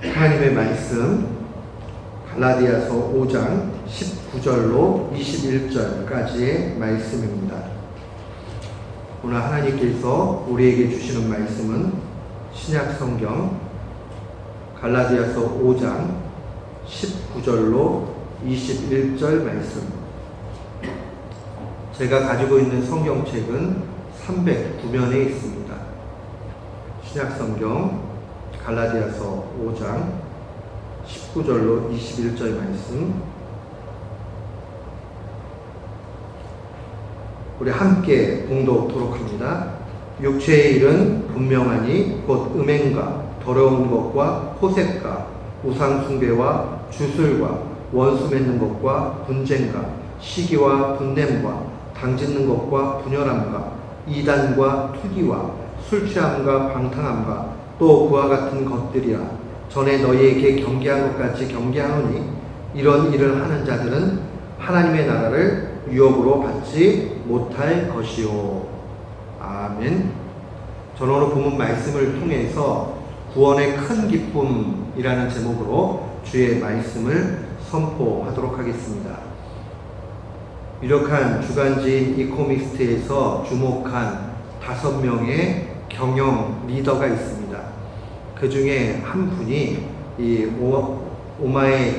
하나님의 말씀 갈라디아서 5장 19절로 21절까지의 말씀입니다. 오늘 하나님께서 우리에게 주시는 말씀은 신약성경 갈라디아서 5장 19절로 21절 말씀. 제가 가지고 있는 성경책은 309면에 있습니다. 신약성경 갈라디아서 5장 19절로 21절 말씀, 우리 함께 봉독토록 합니다. 육체의 일은 분명하니 곧 음행과 더러운 것과 호색과 우상 숭배와 주술과 원수 맺는 것과 분쟁과 시기와 분냄과 당짓는 것과 분열함과 이단과 투기와 술 취함과 방탕함과 또 그와 같은 것들이라. 전에 너희에게 경계한 것 같이 경계하노니 이런 일을 하는 자들은 하나님의 나라를 유업으로 받지 못할 것이요. 아멘. 저는 오늘 본문 말씀을 통해서 구원의 큰 기쁨이라는 제목으로 주의 말씀을 선포하도록 하겠습니다. 유력한 주간지인 이코미스트에서 주목한 5명의 경영 리더가 있습니다. 그 중에 한 분이 이 오마에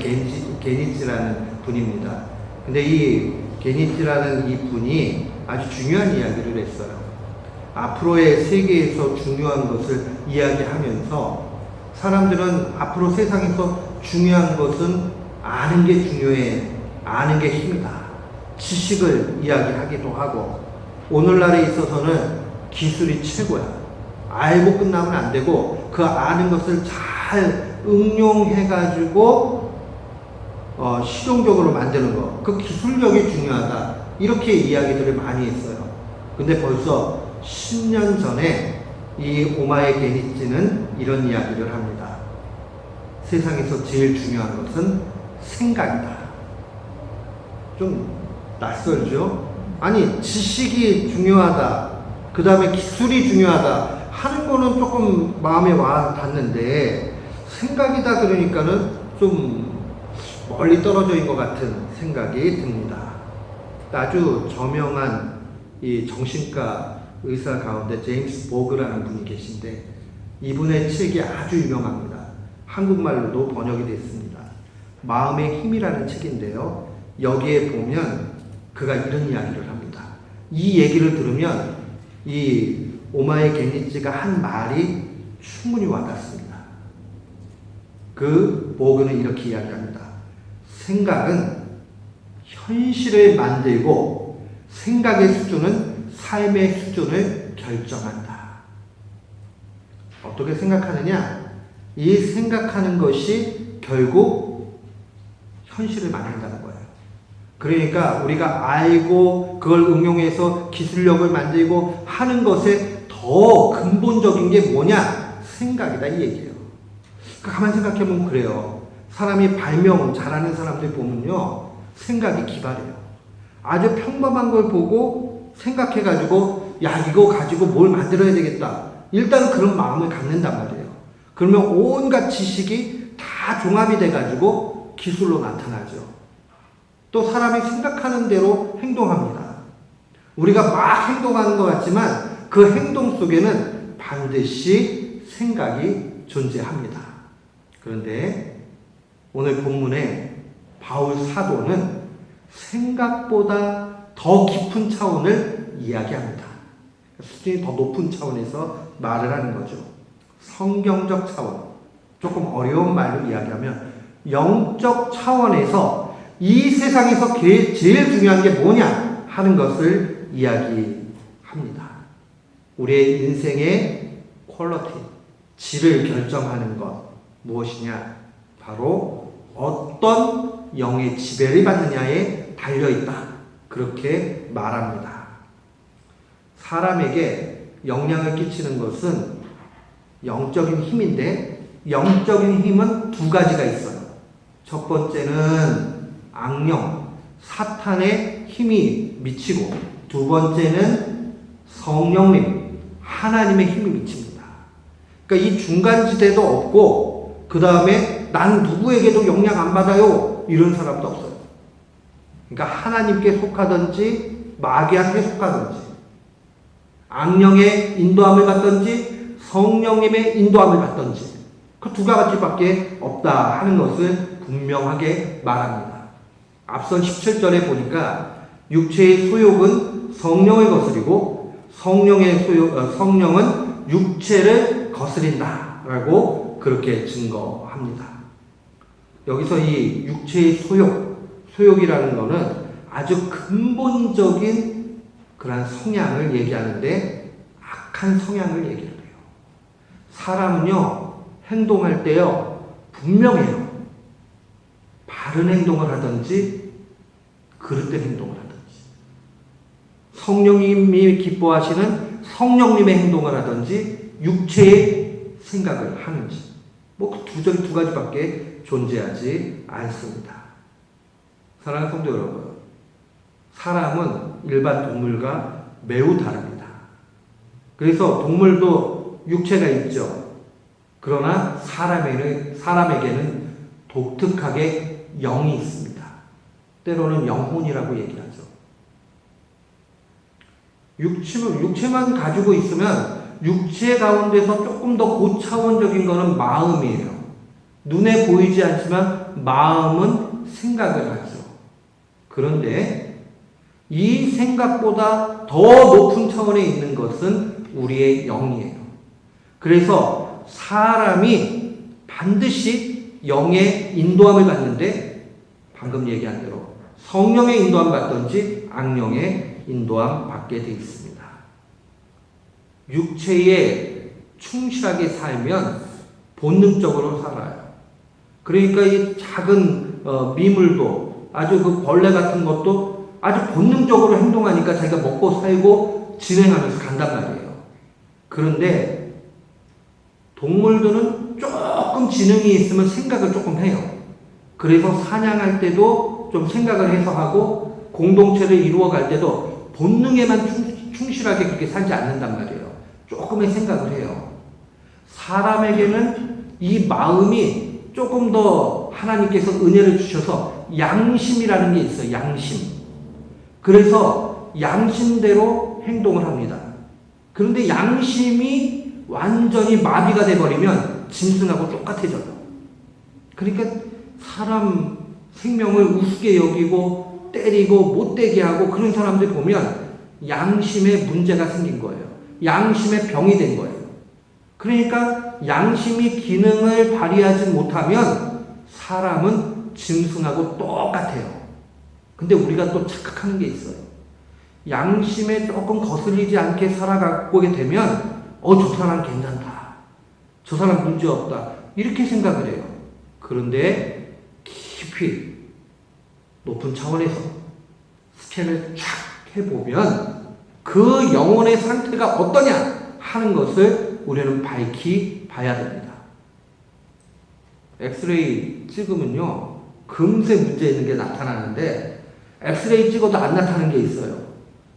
게니츠라는 분입니다. 근데 이 게니츠라는 이 분이 아주 중요한 이야기를 했어요. 앞으로의 세계에서 중요한 것을 이야기하면서 사람들은 앞으로 세상에서 중요한 것은 아는 게 중요해, 아는 게 힘이다, 지식을 이야기하기도 하고, 오늘날에 있어서는 기술이 최고야. 알고 끝나면 안 되고 그 아는 것을 잘 응용해가지고 실용적으로 만드는 것, 그 기술력이 중요하다, 이렇게 이야기들을 많이 했어요. 근데 벌써 10년 전에 이 오마에 게니츠는 이런 이야기를 합니다. 세상에서 제일 중요한 것은 생각이다. 좀 낯설죠? 아니, 지식이 중요하다, 그 다음에 기술이 중요하다 하는 거는 조금 마음에 와 닿는데, 생각이다 그러니까는 좀 멀리 떨어져 있는 것 같은 생각이 듭니다. 아주 저명한 이 정신과 의사 가운데 제임스 보그라는 분이 계신데, 이분의 책이 아주 유명합니다. 한국말로도 번역이 됐습니다. 마음의 힘이라는 책인데요, 여기에 보면 그가 이런 이야기를 합니다. 이 얘기를 들으면 이 오마에 게니츠가 한 말이 충분히 와닿습니다. 그 보그는 이렇게 이야기합니다. 생각은 현실을 만들고 생각의 수준은 삶의 수준을 결정한다. 어떻게 생각하느냐? 이 생각하는 것이 결국 현실을 만든다는 거예요. 그러니까 우리가 알고 그걸 응용해서 기술력을 만들고 하는 것에 더 근본적인 게 뭐냐? 생각이다, 이 얘기예요. 가만히 생각해보면 그래요. 사람이 발명 잘하는 사람들 보면요, 생각이 기발해요. 아주 평범한 걸 보고 생각해가지고 야, 이거 가지고 뭘 만들어야 되겠다, 일단 그런 마음을 갖는단 말이에요. 그러면 온갖 지식이 다 종합이 돼가지고 기술로 나타나죠. 또 사람이 생각하는 대로 행동합니다. 우리가 막 행동하는 것 같지만 그 행동 속에는 반드시 생각이 존재합니다. 그런데 오늘 본문에 바울 사도는 생각보다 더 깊은 차원을 이야기합니다. 수준이 더 높은 차원에서 말을 하는 거죠. 성경적 차원, 조금 어려운 말로 이야기하면 영적 차원에서 이 세상에서 제일 중요한 게 뭐냐 하는 것을 이야기합니다. 우리의 인생의 퀄리티, 질을 결정하는 것 무엇이냐? 바로 어떤 영의 지배를 받느냐에 달려있다, 그렇게 말합니다. 사람에게 영향을 끼치는 것은 영적인 힘인데, 영적인 힘은 두 가지가 있어요. 첫 번째는 악령, 사탄의 힘이 미치고, 두 번째는 성령님, 하나님의 힘이 미칩니다. 그러니까 이 중간지대도 없고 그 다음에 난 누구에게도 영향 안 받아요. 이런 사람도 없어요. 그러니까 하나님께 속하든지 마귀한테 속하든지 악령의 인도함을 받든지 성령님의 인도함을 받든지 그 두 가지밖에 없다 하는 것을 분명하게 말합니다. 앞선 17절에 보니까 육체의 소욕은 성령의 것이고 성령은 육체를 거스린다 라고 그렇게 증거합니다. 여기서 이 육체의 소욕이라는 것은 아주 근본적인 그런 성향을 얘기하는데 악한 성향을 얘기를 해요. 사람은요 행동할 때요 분명해요. 바른 행동을 하든지 그릇된 행동을 하든지 성령님이 기뻐하시는 성령님의 행동을 하든지 육체의 생각을 하는지 뭐 두 가지밖에 존재하지 않습니다. 사랑하는 성도 여러분, 사람은 일반 동물과 매우 다릅니다. 그래서 동물도 육체가 있죠. 그러나 사람에게는 독특하게 영이 있습니다. 때로는 영혼이라고 얘기하죠. 육체만 가지고 있으면 육체 가운데서 조금 더 고차원적인 것은 마음이에요. 눈에 보이지 않지만 마음은 생각을 하죠. 그런데 이 생각보다 더 높은 차원에 있는 것은 우리의 영이에요. 그래서 사람이 반드시 영의 인도함을 받는데 방금 얘기한 대로 성령의 인도함 받든지 악령의 인도함 받게 되어 있습니다. 육체에 충실하게 살면 본능적으로 살아요. 그러니까 이 작은 미물도 아주 그 벌레 같은 것도 아주 본능적으로 행동하니까 자기가 먹고 살고 진행하면서 간단 말이에요. 그런데 동물들은 조금 지능이 있으면 생각을 조금 해요. 그래서 사냥할 때도 좀 생각을 해서 하고 공동체를 이루어갈 때도 본능에만 충실하게 그렇게 살지 않는단 말이에요. 조금의 생각을 해요. 사람에게는 이 마음이 조금 더 하나님께서 은혜를 주셔서 양심이라는 게 있어요. 양심. 그래서 양심대로 행동을 합니다. 그런데 양심이 완전히 마비가 돼버리면 짐승하고 똑같아져요. 그러니까 사람 생명을 우습게 여기고 때리고 못되게 하고 그런 사람들 보면 양심에 문제가 생긴 거예요. 양심에 병이 된 거예요. 그러니까 양심이 기능을 발휘하지 못하면 사람은 짐승하고 똑같아요. 근데 우리가 또 착각하는 게 있어요. 양심에 조금 거슬리지 않게 살아가게 되면 저 사람 괜찮다. 저 사람 문제 없다. 이렇게 생각을 해요. 그런데 깊이 높은 차원에서 스캔을 쫙 해보면 그 영혼의 상태가 어떠냐 하는 것을 우리는 밝히 봐야 됩니다. 엑스레이 찍으면요 금세 문제 있는 게 나타나는데 엑스레이 찍어도 안 나타나는 게 있어요.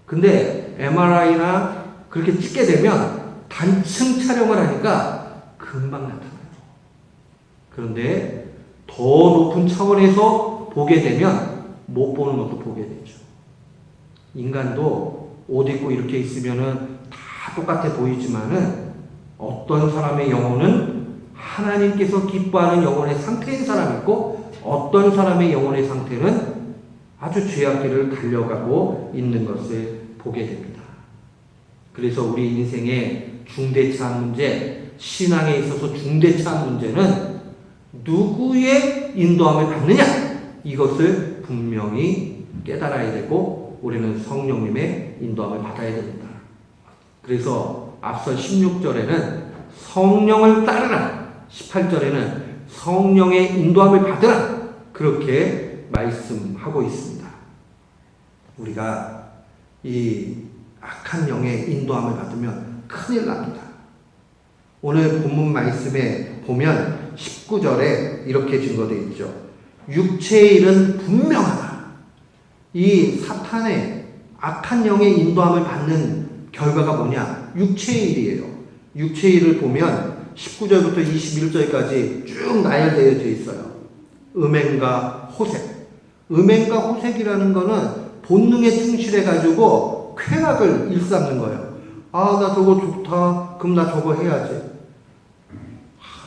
근데 MRI나 그렇게 찍게 되면 단층 촬영을 하니까 금방 나타나요. 그런데 더 높은 차원에서 보게 되면 못 보는 것도 보게 되죠. 인간도 옷 입고 이렇게 있으면은 다 똑같아 보이지만은 어떤 사람의 영혼은 하나님께서 기뻐하는 영혼의 상태인 사람이 있고 어떤 사람의 영혼의 상태는 아주 죄악길을 달려가고 있는 것을 보게 됩니다. 그래서 우리 인생의 중대차한 문제, 신앙에 있어서 중대차한 문제는 누구의 인도함을 받느냐 이것을 분명히 깨달아야 되고 우리는 성령님의 인도함을 받아야 됩니다. 그래서 앞서 16절에는 성령을 따르라, 18절에는 성령의 인도함을 받으라 그렇게 말씀하고 있습니다. 우리가 이 악한 영의 인도함을 받으면 큰일 납니다. 오늘 본문 말씀에 보면 19절에 이렇게 증거되어 있죠. 육체의 일은 분명하다. 이 사탄의 악한 영의 인도함을 받는 결과가 뭐냐? 육체의 일이에요. 육체의 일을 보면 19절부터 21절까지 쭉 나열되어져 있어요. 음행과 호색. 음행과 호색이라는 거는 본능에 충실해가지고 쾌락을 일삼는 거예요. 아, 나 저거 좋다. 그럼 나 저거 해야지.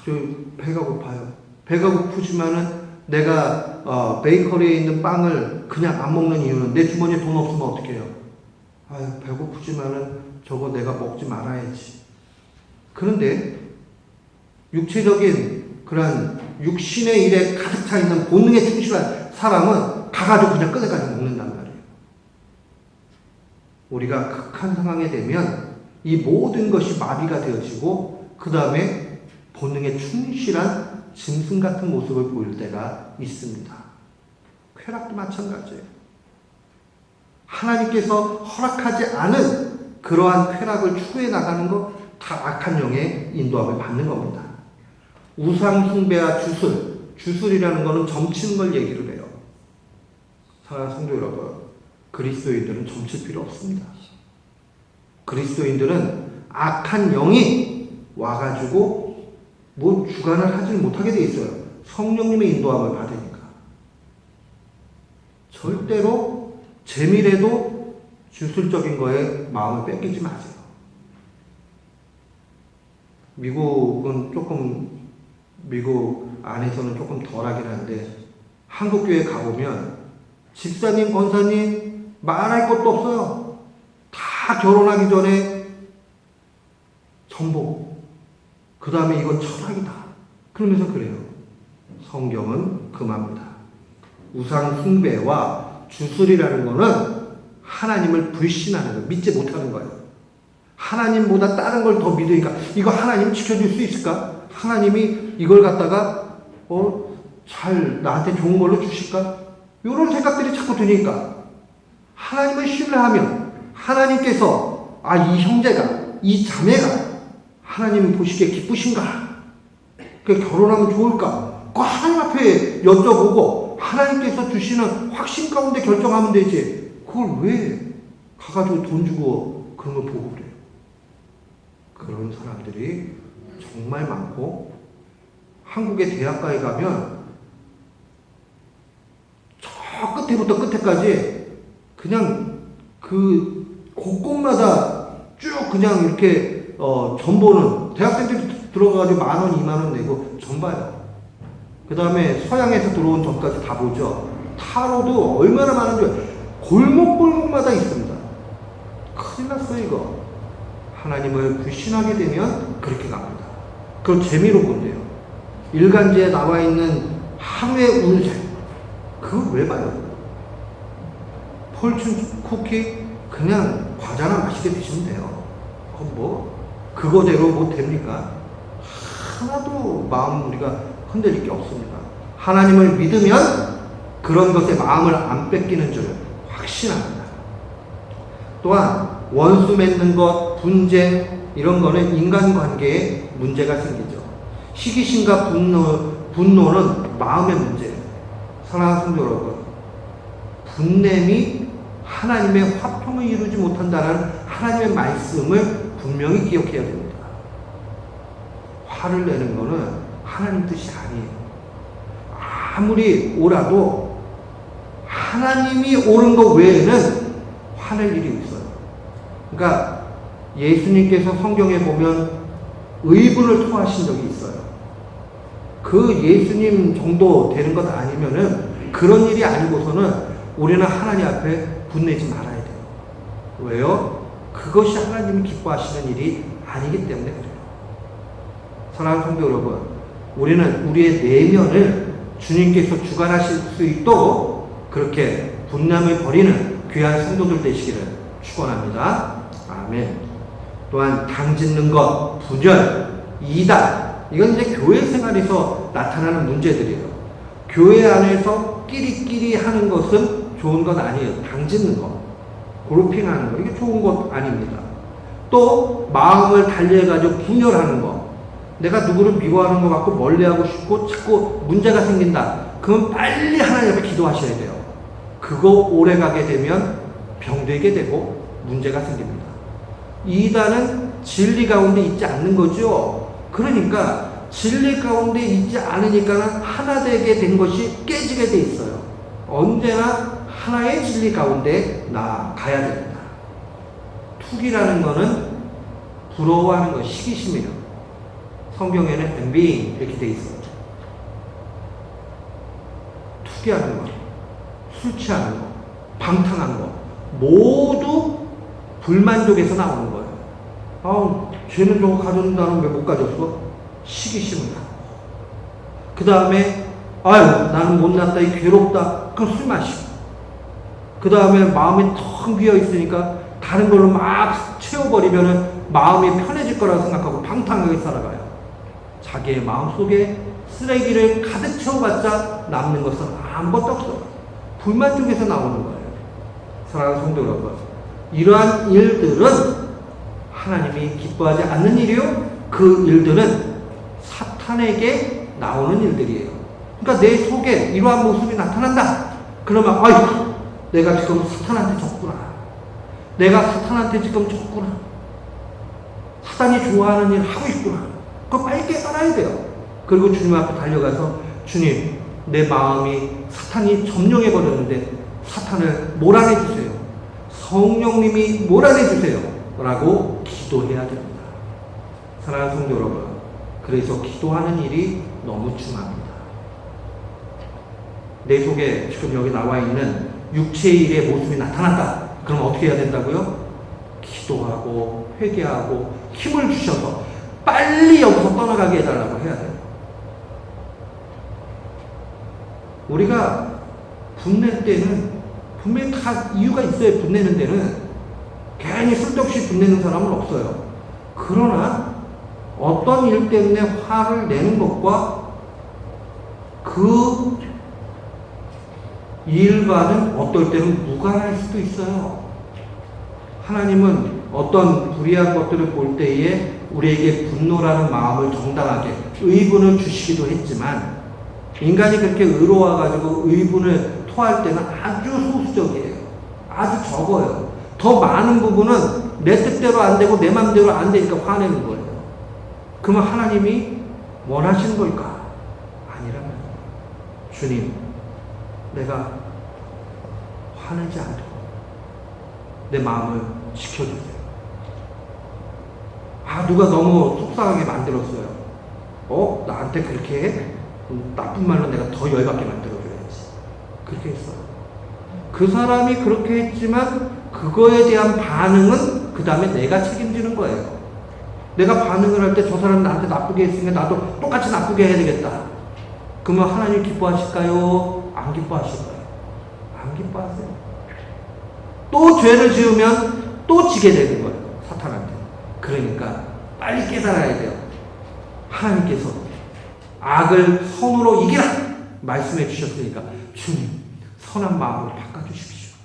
저 배가 고파요. 배가 고프지만은 내가 베이커리에 있는 빵을 그냥 안 먹는 이유는 내 주머니에 돈 없으면 어떻게 해요? 아유, 배고프지만은 저거 내가 먹지 말아야지. 그런데 육체적인 그런 육신의 일에 가득 차 있는 본능에 충실한 사람은 가가지고 그냥 꺼내가지고 먹는단 말이에요. 우리가 극한 상황에 되면 이 모든 것이 마비가 되어지고 그 다음에 본능에 충실한 짐승 같은 모습을 보일 때가 있습니다. 쾌락도 마찬가지예요. 하나님께서 허락하지 않은 그러한 쾌락을 추구해 나가는 것 다 악한 영의 인도함을 받는 겁니다. 우상 숭배와 주술이라는 것은 점치는 걸 얘기를 해요. 사랑하는 성도 여러분, 그리스도인들은 점칠 필요 없습니다. 그리스도인들은 악한 영이 와가지고 뭐 주관을 하지 못하게 돼 있어요. 성령님의 인도함을 받으니까. 절대로 재미래도 주술적인 거에 마음을 뺏기지 마세요. 미국 안에서는 조금 덜하긴 한데 한국 교회 가보면 집사님, 권사님 말할 것도 없어요. 다 결혼하기 전에 정복. 그 다음에 이건 철학이다. 그러면서 그래요. 성경은 금합니다. 우상 숭배와 주술이라는 거는 하나님을 불신하는 거, 믿지 못하는 거예요. 하나님보다 다른 걸 더 믿으니까 이거 하나님 지켜줄 수 있을까? 하나님이 이걸 갖다가 잘 나한테 좋은 걸로 주실까? 이런 생각들이 자꾸 드니까 하나님을 신뢰하면 하나님께서 이 형제가, 이 자매가 하나님이 보시기에 기쁘신가? 결혼하면 좋을까? 그 하나님 앞에 여쭤보고 하나님께서 주시는 확신 가운데 결정하면 되지. 그걸 왜 가가지고 돈 주고 그런 걸 보고 그래요? 그런 사람들이 정말 많고, 한국의 대학가에 가면 저 끝에부터 끝에까지 그냥 그 곳곳마다 쭉 그냥 이렇게 전 보는, 대학생들이 들어가가지고 10,000원, 20,000원 내고 전 봐요. 그 다음에 서양에서 들어온 전까지 다 보죠. 타로도 얼마나 많은지 골목골목마다 있습니다. 큰일 났어요 이거. 하나님을 불신하게 되면 그렇게 갑니다. 그건 재미로 본대요. 일간지에 나와 있는 하루의 운세, 그거 왜 봐요? 폴춘 쿠키 그냥 과자나 맛있게 드시면 돼요. 그건 그거대로 뭐 됩니까? 하나도 마음 우리가 흔들릴 게 없습니다. 하나님을 믿으면 그런 것에 마음을 안 뺏기는 줄 확신합니다. 또한 원수 맺는 것, 분쟁 이런 거는 인간관계에 문제가 생기죠. 시기심과 분노는 마음의 문제예요. 사랑하는 성도 여러분, 분냄이 하나님의 화평을 이루지 못한다는 하나님의 말씀을 분명히 기억해야 됩니다. 화를 내는 거는 하나님 뜻이 아니에요. 아무리 오라도 하나님이 옳은 것 외에는 화낼 일이 있어요. 그러니까 예수님께서 성경에 보면 의분을 토하신 적이 있어요. 그 예수님 정도 되는 것 아니면은 그런 일이 아니고서는 우리는 하나님 앞에 분내지 말아야 돼요. 왜요? 그것이 하나님이 기뻐하시는 일이 아니기 때문에 그래요. 사랑하는 성도 여러분, 우리는 우리의 내면을 주님께서 주관하실 수 있도록 그렇게 분남을 버리는 귀한 성도들 되시기를 축원합니다. 아멘. 또한 당짓는 것, 분열, 이단, 이건 이제 교회 생활에서 나타나는 문제들이에요. 교회 안에서 끼리끼리 하는 것은 좋은 건 아니에요. 당짓는 것, 그룹핑하는 것, 이게 좋은 것 아닙니다. 또 마음을 달리해가지고 분열하는 것, 내가 누구를 미워하는 것 같고 멀리하고 싶고 자꾸 문제가 생긴다. 그럼 빨리 하나님 앞에 기도하셔야 돼요. 그거 오래가게 되면 병되게 되고 문제가 생깁니다. 이단은 진리 가운데 있지 않는 거죠. 그러니까 진리 가운데 있지 않으니까는 하나 되게 된 것이 깨지게 돼 있어요. 언제나 하나의 진리 가운데 나가야 됩니다. 투기라는 거는 부러워하는 것, 시기심이에요. 성경에는 envying 이렇게 돼 있어요. 투기하는 거, 술 취하는 거, 방탕한 거 모두 불만족에서 나오는 거예요. 아우, 쟤는 저거 가져온다는 왜 못 가졌어? 시기심을 갖고. 그 다음에 아유, 나는 못났다, 괴롭다. 그럼 술 마시고. 그 다음에 마음이 텅 비어 있으니까 다른 걸로 막 채워버리면은 마음이 편해질 거라고 생각하고 방탕하게 살아가요. 자기의 마음속에 쓰레기를 가득 채워봤자 남는 것은 아무것도 없어요. 불만족에서 나오는 거예요. 사랑하는 성도 여러분, 이러한 일들은 하나님이 기뻐하지 않는 일이요, 그 일들은 사탄에게 나오는 일들이에요. 그러니까 내 속에 이러한 모습이 나타난다. 그러면 아이고, 내가 지금 사탄한테 졌구나. 내가 사탄한테 지금 졌구나. 사탄이 좋아하는 일 하고 있구나. 그거 빨리 깨달아야 돼요. 그리고 주님 앞에 달려가서 주님, 내 마음이 사탄이 점령해버렸는데 사탄을 몰아내주세요. 성령님이 몰아내주세요. 라고 기도해야 됩니다. 사랑하는 성도 여러분, 그래서 기도하는 일이 너무 중요합니다. 내 속에 지금 여기 나와 있는 육체의 일의 모습이 나타났다. 그럼 어떻게 해야 된다고요? 기도하고 회개하고 힘을 주셔서 빨리 여기서 떠나가게 해달라고 해야 돼요. 우리가 분낼 때는 분명히 다 이유가 있어요. 분내는 데는 괜히 쓸데없이 분내는 사람은 없어요. 그러나 어떤 일 때문에 화를 내는 것과 그 일과는 어떨 때는 무관할 수도 있어요. 하나님은 어떤 불의한 것들을 볼 때에 우리에게 분노라는 마음을 정당하게 의분을 주시기도 했지만, 인간이 그렇게 의로워가지고 의분을 토할 때는 아주 소수적이에요. 아주 적어요. 더 많은 부분은 내 뜻대로 안 되고 내 마음대로 안 되니까 화내는 거예요. 그러면 하나님이 원하시는 걸까? 아니라면, 주님, 내가 화내지 않도록 내 마음을 지켜주세요. 아, 누가 너무 속상하게 만들었어요. 나한테 그렇게 해? 나쁜 말로 내가 더 열받게 만들어줘야지. 그렇게 했어요. 그 사람이 그렇게 했지만 그거에 대한 반응은 그 다음에 내가 책임지는 거예요. 내가 반응을 할 때 저 사람 나한테 나쁘게 했으니까 나도 똑같이 나쁘게 해야 되겠다. 그러면 하나님 기뻐하실까요? 안 기뻐하실까요? 안 기뻐하세요. 또 죄를 지으면 또 지게 되는 거예요. 사탄한테. 그러니까 빨리 깨달아야 돼요. 하나님께서 악을 선으로 이기라 말씀해 주셨으니까 주님, 선한 마음으로 바꿔주십시오.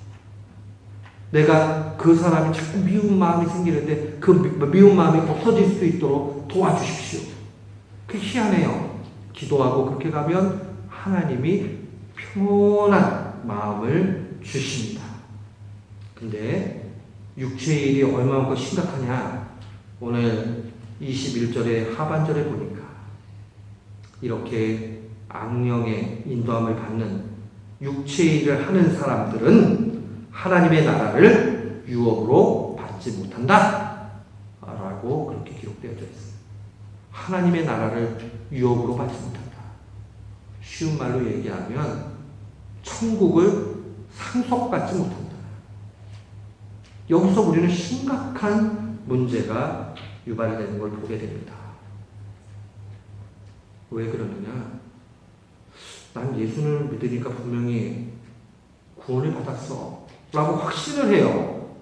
내가 그 사람이 자꾸 미운 마음이 생기는데 그 미운 마음이 없어질 수 있도록 도와주십시오. 그 희한해요. 기도하고 그렇게 가면 하나님이 평온한 마음을 주십니다. 근데 육체의 일이 얼마만큼 심각하냐, 오늘 21절의 하반절에 보니까 이렇게 악령의 인도함을 받는 육체의 일을 하는 사람들은 하나님의 나라를 유업으로 받지 못한다 라고 그렇게 기록되어져 있습니다. 하나님의 나라를 유업으로 받지 못한다. 쉬운 말로 얘기하면 천국을 상속받지 못한다. 여기서 우리는 심각한 문제가 유발되는 걸 보게 됩니다. 왜 그러느냐? 난 예수를 믿으니까 분명히 구원을 받았어 라고 확신을 해요.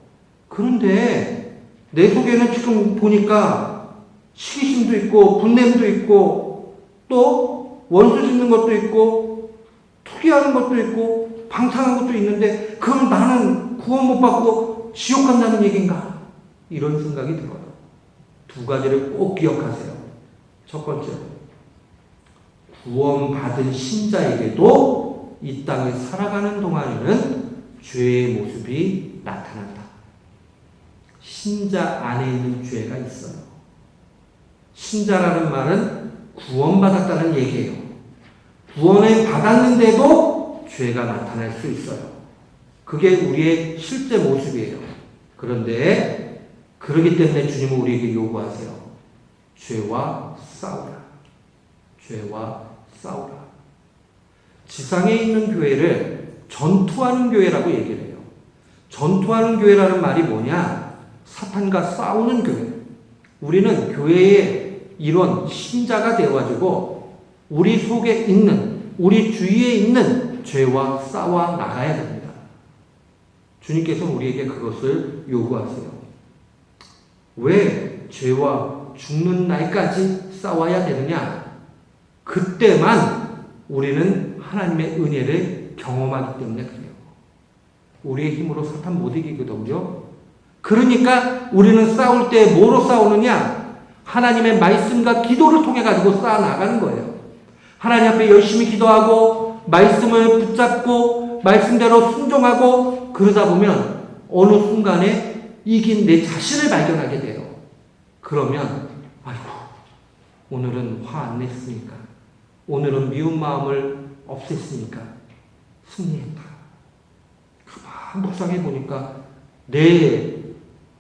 그런데 내 속에는 지금 보니까 시기심도 있고 분냄도 있고 또 원수 짓는 것도 있고 투기하는 것도 있고 방탕한 것도 있는데, 그럼 나는 구원 못 받고 지옥 간다는 얘기인가? 이런 생각이 들어요. 두 가지를 꼭 기억하세요. 첫 번째, 구원받은 신자에게도 이 땅을 살아가는 동안에는 죄의 모습이 나타난다. 신자 안에 있는 죄가 있어요. 신자라는 말은 구원받았다는 얘기예요. 구원을 받았는데도 죄가 나타날 수 있어요. 그게 우리의 실제 모습이에요. 그런데 그러기 때문에 주님은 우리에게 요구하세요. 죄와 싸우라. 죄와 싸우라. 지상에 있는 교회를 전투하는 교회라고 얘기를 해요. 전투하는 교회라는 말이 뭐냐? 사탄과 싸우는 교회. 우리는 교회의 이런 신자가 되어가지고 우리 속에 있는, 우리 주위에 있는 죄와 싸워 나가야 됩니다. 주님께서 우리에게 그것을 요구하세요. 왜 죄와 죽는 날까지 싸워야 되느냐? 그때만 우리는 하나님의 은혜를 경험하기 때문에 그래요. 우리의 힘으로 사탄 못 이기거든요. 그러니까 우리는 싸울 때 뭐로 싸우느냐? 하나님의 말씀과 기도를 통해 가지고 싸워 나가는 거예요. 하나님 앞에 열심히 기도하고 말씀을 붙잡고 말씀대로 순종하고 그러다 보면 어느 순간에 이긴 내 자신을 발견하게 돼요. 그러면 아이고 오늘은 화 안 냈으니까, 오늘은 미운 마음을 없앴으니까 승리했다. 가만 묵상해 보니까 내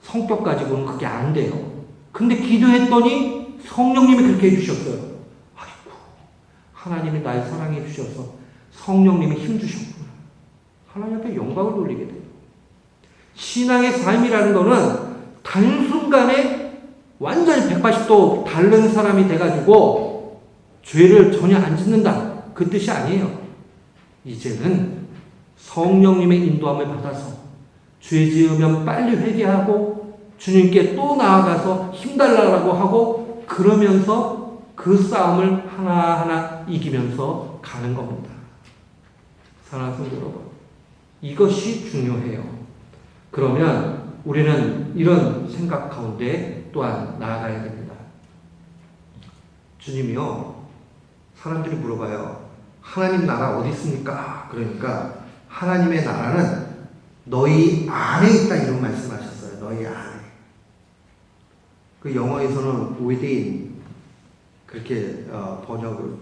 성격 가지고는 그게 안 돼요. 근데 기도했더니 성령님이 그렇게 해주셨어요. 아이고, 하나님이 날 사랑해 주셔서 성령님이 힘 주셨구나. 하나님 앞에 영광을 돌리게 돼요. 신앙의 삶이라는 거는 단순간에 완전히 180도 다른 사람이 돼가지고 죄를 전혀 안 짓는다. 그 뜻이 아니에요. 이제는 성령님의 인도함을 받아서 죄 지으면 빨리 회개하고 주님께 또 나아가서 힘달라고 하고 그러면서 그 싸움을 하나하나 이기면서 가는 겁니다. 사랑하는 성도 여러분, 이것이 중요해요. 그러면 우리는 이런 생각 가운데 또한 나아가야 됩니다. 주님이요, 사람들이 물어봐요. 하나님 나라 어디 있습니까? 그러니까 하나님의 나라는 너희 안에 있다 이런 말씀하셨어요. 너희 안에. 그 영어에서는 within 그렇게 번역을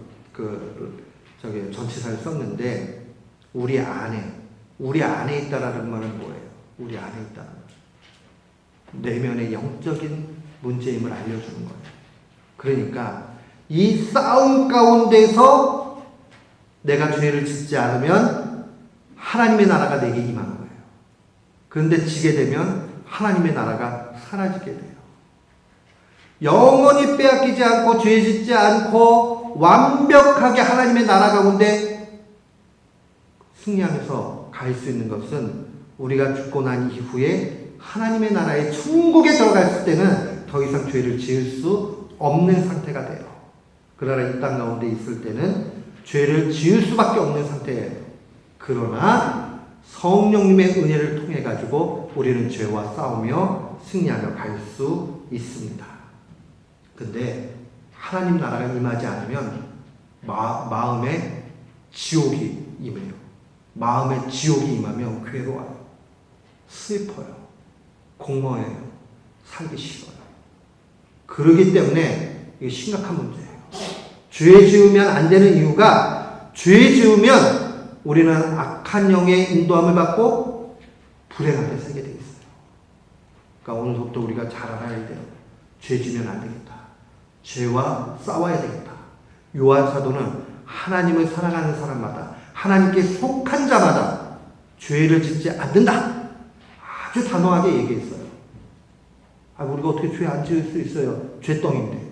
전치사를 썼는데 우리 안에 있다라는 말은 뭐예요? 우리 안에 있다. 내면의 영적인 문제임을 알려주는 거예요. 그러니까 이 싸움 가운데서 내가 죄를 짓지 않으면 하나님의 나라가 내게 임하는 거예요. 그런데 지게 되면 하나님의 나라가 사라지게 돼요. 영원히 빼앗기지 않고 죄 짓지 않고 완벽하게 하나님의 나라 가운데 승리하면서 갈 수 있는 것은 우리가 죽고 난 이후에 하나님의 나라의 천국에 들어갔을 때는 더 이상 죄를 지을 수 없는 상태가 돼요. 그러나 이 땅 가운데 있을 때는 죄를 지을 수밖에 없는 상태예요. 그러나 성령님의 은혜를 통해 가지고 우리는 죄와 싸우며 승리하며 갈 수 있습니다. 근데 하나님 나라가 임하지 않으면 마음에 지옥이 임해요. 마음에 지옥이 임하면 괴로워요. 슬퍼요. 공허해요. 살기 싫어요. 그러기 때문에 이게 심각한 문제예요. 죄 지으면 안 되는 이유가 죄 지으면 우리는 악한 영의 인도함을 받고 불행하게 살게 되어 있어요. 그러니까 오늘부터 우리가 잘 알아야 돼요. 죄 지으면 안 되겠다. 죄와 싸워야 되겠다. 요한 사도는 하나님을 사랑하는 사람마다 하나님께 속한 자마다 죄를 짓지 않는다. 아주 단호하게 얘기했어요. 우리가 어떻게 죄 안 지을 수 있어요? 죄덩인데.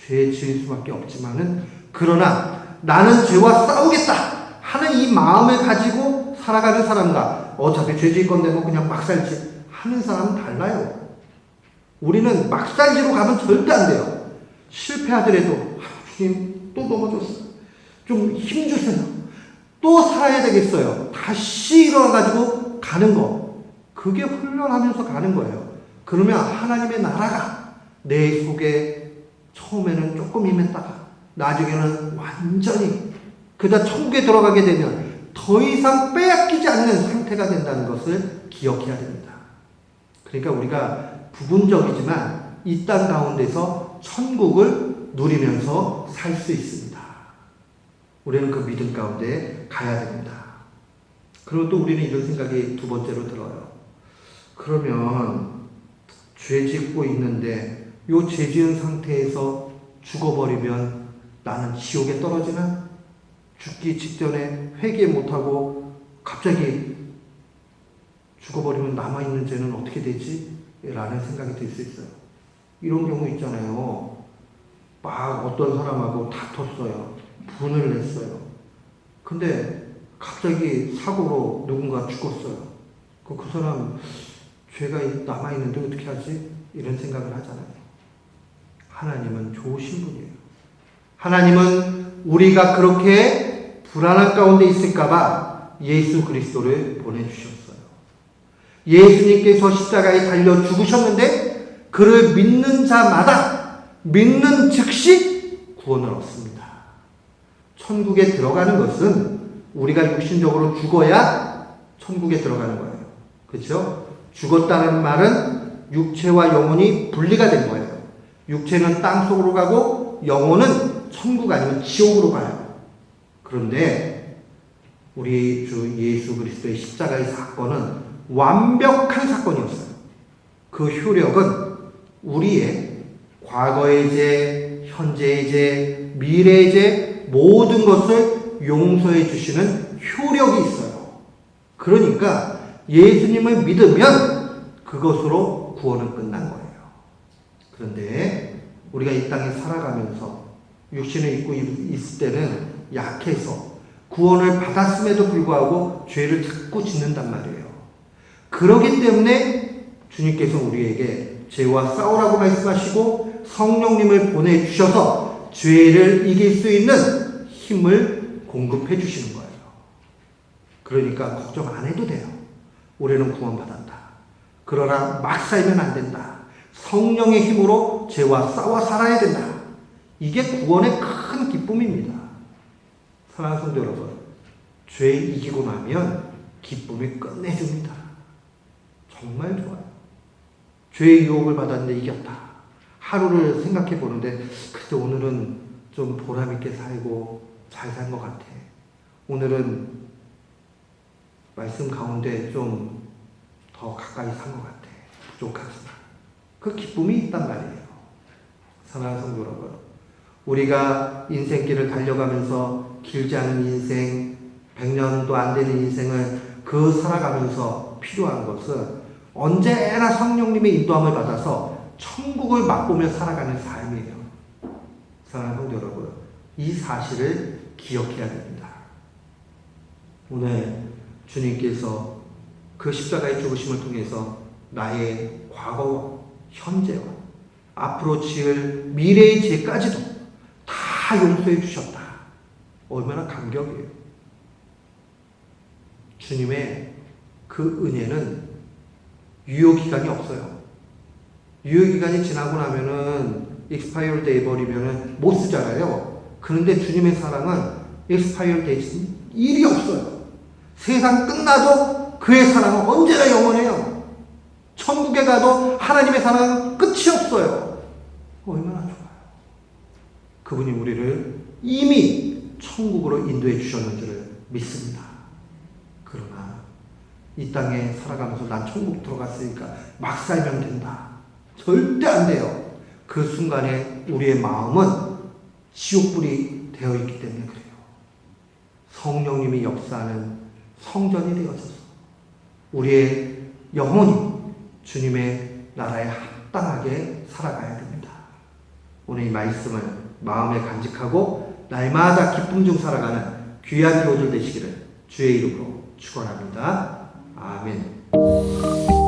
죄 지을 수밖에 없지만은 그러나 나는 죄와 싸우겠다 하는 이 마음을 가지고 살아가는 사람과 어차피 죄 지을 건데 뭐 그냥 막 살지 하는 사람은 달라요. 우리는 막 살지로 가면 절대 안 돼요. 실패하더라도 주님 또 넘어졌어요. 좀 힘주세요. 또 살아야 되겠어요. 다시 일어나가지고 가는 거. 그게 훈련하면서 가는 거예요. 그러면 하나님의 나라가 내 속에 처음에는 조금 임했다가 나중에는 완전히 그다 천국에 들어가게 되면 더 이상 빼앗기지 않는 상태가 된다는 것을 기억해야 됩니다. 그러니까 우리가 부분적이지만 이 땅 가운데서 천국을 누리면서 살 수 있습니다. 우리는 그 믿음 가운데 가야 됩니다. 그리고 또 우리는 이런 생각이 두 번째로 들어요. 그러면 죄 짓고 있는데 이 죄 지은 상태에서 죽어버리면 나는 지옥에 떨어지나? 죽기 직전에 회개 못하고 갑자기 죽어버리면 남아있는 죄는 어떻게 되지? 라는 생각이 들 수 있어요. 이런 경우 있잖아요. 막 어떤 사람하고 다퉜어요. 분을 냈어요. 근데 갑자기 사고로 누군가 죽었어요. 그 사람 죄가 남아있는데 어떻게 하지? 이런 생각을 하잖아요. 하나님은 좋으신 분이에요. 하나님은 우리가 그렇게 불안한 가운데 있을까봐 예수 그리스도를 보내주셨어요. 예수님께서 십자가에 달려 죽으셨는데 그를 믿는 자마다 믿는 즉시 구원을 얻습니다. 천국에 들어가는 것은 우리가 육신적으로 죽어야 천국에 들어가는 거예요. 그렇죠? 죽었다는 말은 육체와 영혼이 분리가 된 거예요. 육체는 땅속으로 가고 영혼은 천국 아니면 지옥으로 가요. 그런데 우리 주 예수 그리스도의 십자가의 사건은 완벽한 사건이었어요. 그 효력은 우리의 과거의 죄, 현재의 죄, 미래의 죄 모든 것을 용서해 주시는 효력이 있어요. 그러니까 예수님을 믿으면 그것으로 구원은 끝난 거예요. 그런데 우리가 이 땅에 살아가면서 육신을 입고 있을 때는 약해서 구원을 받았음에도 불구하고 죄를 자꾸 짓는단 말이에요. 그렇기 때문에 주님께서 우리에게 죄와 싸우라고 말씀하시고 성령님을 보내주셔서 죄를 이길 수 있는 힘을 공급해 주시는 거예요. 그러니까 걱정 안 해도 돼요. 우리는 구원받았다. 그러나 막 살면 안 된다. 성령의 힘으로 죄와 싸워 살아야 된다. 이게 구원의 큰 기쁨입니다. 사랑하는 성도 여러분, 죄 이기고 나면 기쁨이 끝내줍니다. 정말 좋아요. 죄의 유혹을 받았는데 이겼다. 하루를 생각해 보는데 그때 오늘은 좀 보람있게 살고 잘 산 것 같아. 오늘은 말씀 가운데 좀 더 가까이 산 것 같아. 부족하지만 그 기쁨이 있단 말이에요. 사랑하는 성도 여러분, 우리가 인생길을 달려가면서 길지 않은 인생, 100년도 안 되는 인생을 살아가면서 필요한 것은 언제나 성령님의 인도함을 받아서 천국을 맛보며 살아가는 삶이에요. 사랑하는 성도 여러분, 이 사실을 기억해야 됩니다. 오늘 주님께서 그 십자가의 죽으심을 통해서 나의 과거와 현재와 앞으로 지을 미래의 죄까지도 다 용서해 주셨다. 얼마나 감격이에요. 주님의 그 은혜는 유효기간이 없어요. 유효기간이 지나고 나면은 익스파이어 돼 버리면은 못 쓰잖아요. 그런데 주님의 사랑은 익스파이어 되지 일이 없어요. 세상 끝나도 그의 사랑은 언제나 영원해요. 천국에 가도 하나님의 사랑은 끝이 없어요. 얼마나 좋아요. 그분이 우리를 이미 천국으로 인도해 주셨는 줄을 믿습니다. 그러나 이 땅에 살아가면서 난 천국 들어갔으니까 막 살면 된다. 절대 안 돼요. 그 순간에 우리의 마음은 지옥불이 되어 있기 때문에 그래요. 성령님이 역사하는 성전이 되어져서 우리의 영혼이 주님의 나라에 합당하게 살아가야 됩니다. 오늘 이 말씀을 마음에 간직하고 날마다 기쁨 중 살아가는 귀한 교우들 되시기를 주의 이름으로 축원합니다. 아멘.